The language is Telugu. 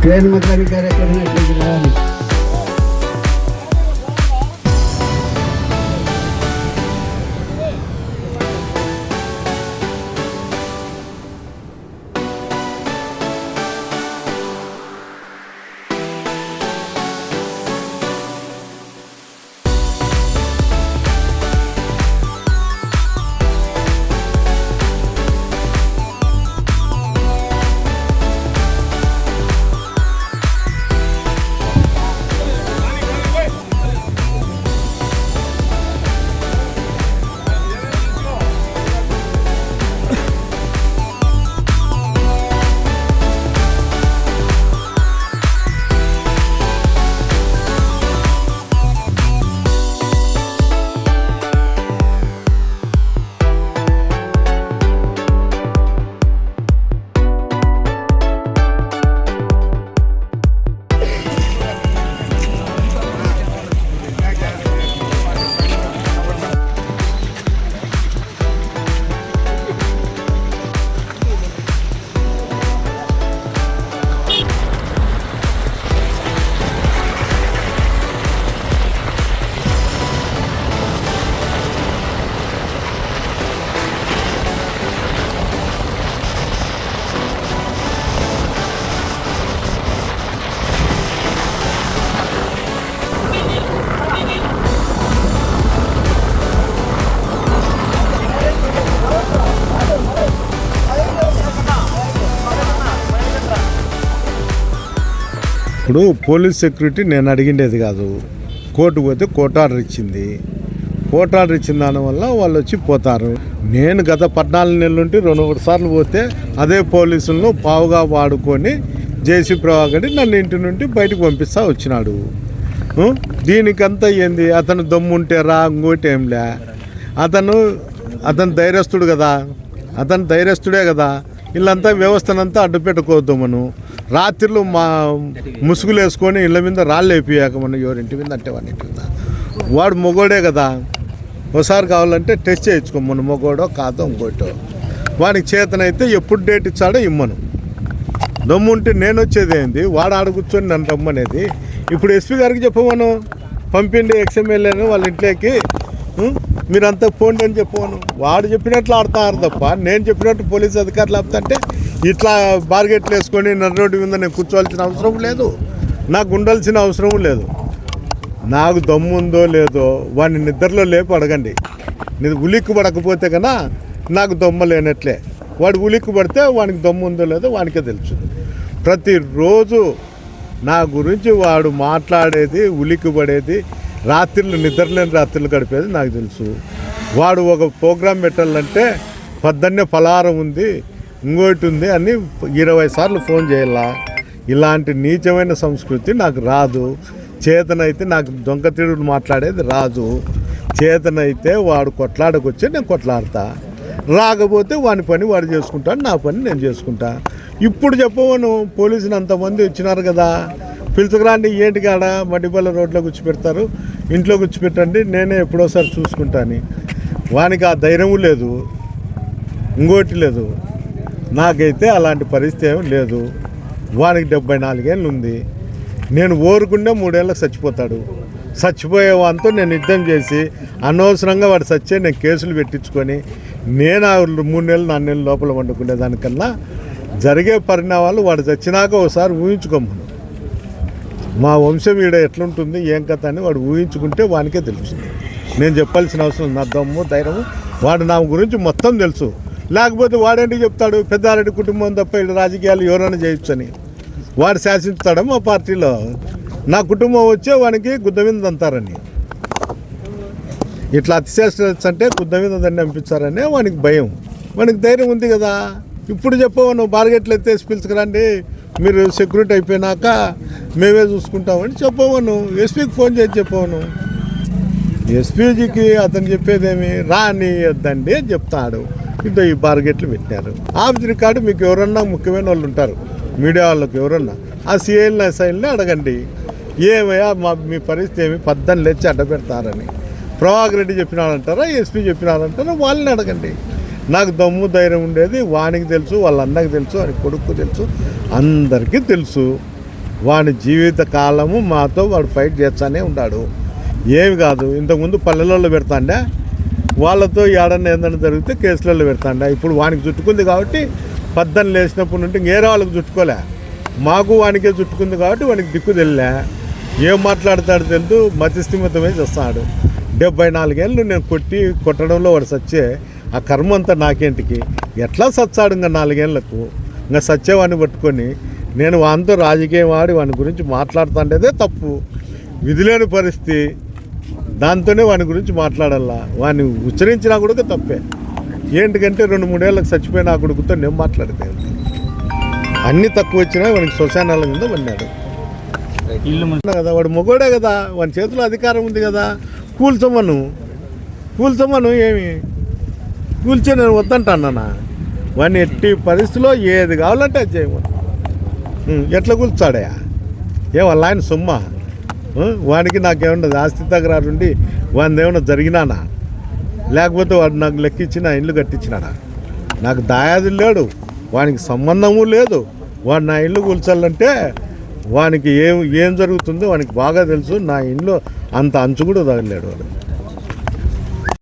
ट्रेन मकानी कार्य करने के लिए ఇప్పుడు పోలీస్ సెక్యూరిటీ నేను అడిగిండేది కాదు, కోర్టు పోతే కోర్టు ఆర్డర్ ఇచ్చింది. కోర్టు ఆర్డర్ ఇచ్చిన దానివల్ల వాళ్ళు వచ్చి పోతారు. నేను గత 14 నెలల నుండి 2-3 సార్లు పోతే అదే పోలీసులను పావుగా వాడుకొని జేసీ ప్రభాకర్ నన్ను ఇంటి నుండి బయటకు పంపిస్తా వచ్చినాడు. దీనికంతా ఏంది, అతను దమ్ముంటే రా, ఇంకోటి ఏంలే. అతను ధైర్యస్తుడు కదా, అతను ధైర్యస్తుడే కదా. వీళ్ళంతా వ్యవస్థనంతా అడ్డు పెట్టుకోవద్దు. మనం రాత్రిలో మా ముసుగులు వేసుకొని ఇళ్ళ మీద రాళ్ళు వేపియాక మనం ఎవరింటి మీద అంటే వాడి ఇంటి మీద. వాడు మొగోడే కదా, ఒకసారి కావాలంటే టెస్ట్ చేయించుకో, మన మొగోడో కాదో ఇంకోటో. వాడికి చేతనైతే ఎప్పుడు డేట్ ఇచ్చాడో ఇమ్మను. దమ్ముంటే నేను వచ్చేది ఏంది, వాడు ఆడ కూర్చొని నన్ను రమ్మనేది. ఇప్పుడు ఎస్పీ గారికి చెప్పమను, పంపిండి ఎక్స్ఎమ్మెల్యేను వాళ్ళ ఇంట్లోకి, మీరంతా పోండి అని చెప్పమను. వాడు చెప్పినట్లు ఆడుతున్నారు తప్ప నేను చెప్పినట్టు పోలీసు అధికారులు ఆపుతుంటే ఇట్లా బార్గెట్లు వేసుకొని నడి రోడ్డు మీద నేను కూర్చోవాల్సిన అవసరం లేదు, నాకు ఉండాల్సిన అవసరం లేదు. నాకు దమ్ము ఉందో లేదో వాడిని నిద్రలో లేపు అడగండి. ఉలిక్కు పడకపోతే కన్నా నాకు దమ్ము లేనట్లే. వాడు ఉలిక్కు పడితే వానికి దమ్ము ఉందో లేదో వానికే తెలుసు. ప్రతిరోజు నా గురించి వాడు మాట్లాడేది, ఉలిక్కు పడేది, రాత్రులు నిద్రలేని రాత్రులు గడిపేది నాకు తెలుసు. వాడు ఒక ప్రోగ్రాం పెట్టాలంటే పొద్దున్నే పలారం ఉంది, ఇంకోటి ఉంది అని 20 సార్లు ఫోన్ చేయాలా. ఇలాంటి నీచమైన సంస్కృతి నాకు రాదు. చేతనైతే నాకు దొంగ తిరుగుడు మాట్లాడేది రాదు. చేతనైతే వాడు కొట్లాడకొచ్చే నేను కొట్లాడతా, రాకపోతే వాని పని వాడు చేసుకుంటాను, నా పని నేను చేసుకుంటా. ఇప్పుడు చెప్పవను, పోలీసులు అంతమంది వచ్చినారు కదా, పిలుచుకురాండి, ఏంటి కాడ మడ్డిపల్ల రోడ్లో కూర్చోపెడతారు, ఇంట్లో కూర్చోపెట్టండి, నేనే ఎప్పుడోసారి చూసుకుంటాను. వానికి ఆ ధైర్యం లేదు, ఇంకోటి లేదు. నాకైతే అలాంటి పరిస్థితి ఏం లేదు. వానికి 74 ఏళ్ళు ఉంది. నేను ఓరుకుంటే 3 ఏళ్ళకి చచ్చిపోతాడు. చచ్చిపోయే వానితో నేను యుద్ధం చేసి అనవసరంగా వాడు చచ్చే నేను కేసులు పెట్టించుకొని నేను 3 నెలలు 4 నెలలు లోపల వండుకునే దానికన్నా జరిగే పరిణామాలు వాడు చచ్చినాక ఒకసారి ఊహించుకోమను. మా వంశం ఈడ ఎట్లుంటుంది ఏం కథ అని వాడు ఊహించుకుంటే వానికే తెలుస్తుంది. నేను చెప్పాల్సిన అవసరం, నా దమ్ము ధైర్యము, వాడు నా గురించి మొత్తం తెలుసు. లేకపోతే వాడేంటి చెప్తాడు, పెద్దారెడ్డి కుటుంబం తప్ప ఇటు రాజకీయాలు ఎవరైనా చేయొచ్చని వాడు శాసించుతాడా మా పార్టీలో? నా కుటుంబం వచ్చే వానికి గుద్ద మీద అంటారని, ఇట్లా అతిశేష అంటే గుద్ద మీద దాన్ని పంపించారనే వానికి భయం. వానికి ధైర్యం ఉంది కదా. ఇప్పుడు చెప్పవను, బార్గెట్లు ఎత్తేసి పిలుచుకురండి, మీరు సెక్యూరిటీ అయిపోయినాక మేమే చూసుకుంటామని చెప్పవను. ఎస్పీకి ఫోన్ చేసి చెప్పవను. ఎస్పీజీకి అతను చెప్పేదేమి, రానియద్దండి అని చెప్తాడు. ఇంత ఈ బార్గెట్లు పెట్టారు. ఆఫీస్ రికార్డు మీకు ఎవరన్నా ముఖ్యమైన వాళ్ళు ఉంటారు, మీడియా వాళ్ళకి ఎవరన్నా, ఆ సిఐల్ని ఎస్ఐల్ని అడగండి, ఏమయ్యా మీ పరిస్థితి ఏమి, 14 లేచి అడ్డ పెడతారని. ప్రభాకర్ రెడ్డి చెప్పినాడంటారా, ఎస్పీ చెప్పినాడంటారా, వాళ్ళని అడగండి. నాకు దమ్ము ధైర్యం ఉండేది వానికి తెలుసు, వాళ్ళ అన్నకి తెలుసు, అని కొడుకు తెలుసు, అందరికీ తెలుసు. వాని జీవిత కాలము మాతో వాడు ఫైట్ చేస్తానే ఉన్నాడు. ఏమి కాదు, ఇంతకుముందు పల్లెలలో పెడతాండే, వాళ్ళతో ఏడన్నా ఏదన్నా జరిగితే కేసులలో పెడతాండే. ఇప్పుడు వానికి చుట్టుకుంది కాబట్టి పద్దన లేచినప్పటి నుండి వేరే వాళ్ళకి చుట్టుకోలే, మాకు వానికే చుట్టుకుంది కాబట్టి వానికి దిక్కు తెలిలే. ఏం మాట్లాడతాడు తెలుసు, మతిస్థిమితమే చేస్తాడు. 74 ఏళ్ళు నేను కొట్టడంలో వాడు సచ్చే, ఆ కర్మ అంతా నాకేంటికి, ఎట్లా సచ్చాడు ఇంకా 4 ఏళ్లకు. ఇంకా సచ్చేవాడిని పట్టుకొని నేను వానితో రాజకీయం ఆడి వాని గురించి మాట్లాడుతుండేదే తప్పు. విధిలేని పరిస్థితి, దాంతోనే వాని గురించి మాట్లాడాలా. వాడిని ఉచ్చరించినా కూడా తప్పే. ఏంటికంటే 2-3 ఏళ్ళకి చచ్చిపోయిన ఆ కొడుకుతో నేను మాట్లాడితే అన్నీ తక్కువ వచ్చినా వానికి శ్మశానాల కింద పడినాడు కదా. వాడు మొగోడే కదా, వాని చేతిలో అధికారం ఉంది కదా. కూల్చమను ఏమి కూల్చే నేను వద్దంటానా. వాడిని ఎట్టి పరిస్థితిలో ఏది కావాలంటే అది చేయమను. ఎట్లా కూల్చాడయా? వాళ్ళ ఆయన సొమ్మ? వానికి నాకేమన్నా ఆస్తి తగరారు ఉండి వాడిని ఏమన్నా జరిగినానా? లేకపోతే వాడు నాకు లెక్కించిన ఇల్లు కట్టించినాడా? నాకు దాయాది లేడు, వానికి సంబంధము లేదు. వాడు నా ఇల్లు కూల్చాలంటే వానికి ఏం జరుగుతుందో వానికి బాగా తెలుసు. నా ఇంట్లో అంత అంచు కూడా తగలేడు వాడు.